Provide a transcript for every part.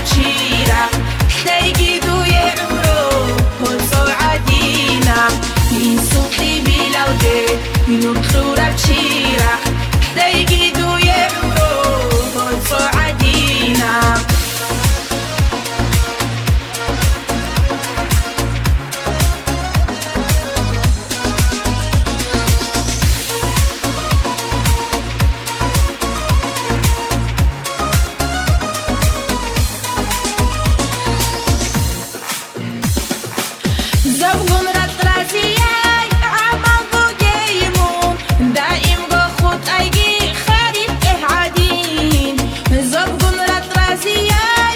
بشيرة تلاقي دوية عمره هو عدينا من صوتي بلاودي من بصورة بشيرة تلاقي دوية عمره هو عدينا زبون رطرازياي عمل بوجيمون دائم بخوت ايجي خريب اهعادين زبون رطرازياي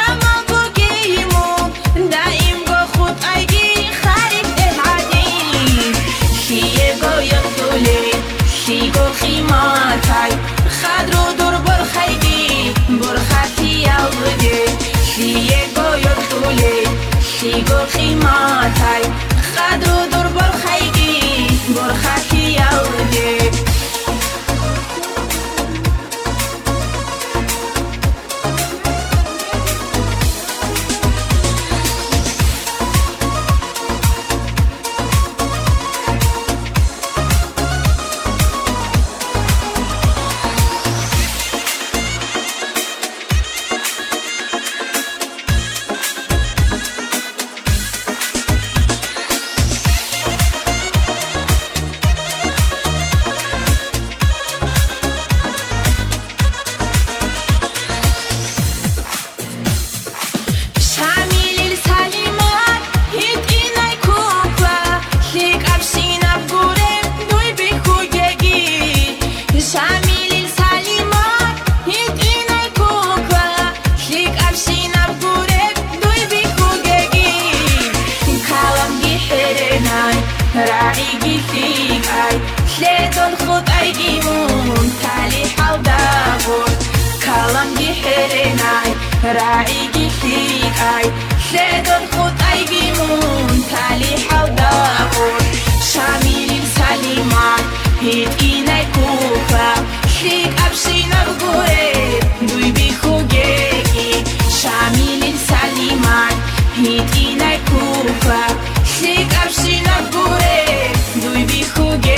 عمل بوجيمون دائم بخوت ايجي خريب اهعادين شيغو يطولي شيغو خيماتاي خدرو دور برخيجي برخاتي يوضي شيغو يطولي شيغو خيماتاي خدرو دور برخيجي برخاتي يوضي راعي فيك اي شلون خد ايدي مون تالي حودابور كلام جحرناي راعي فيك اي شلون خد ايدي مون تالي حودابور شامل سليمان هيت ايناي كوفا شيك ابشينا بغوري دوي بخوجيكي شامل سليمان هيت ايناي كوفا شيك ابشينا بغوري دوي بخوجيكي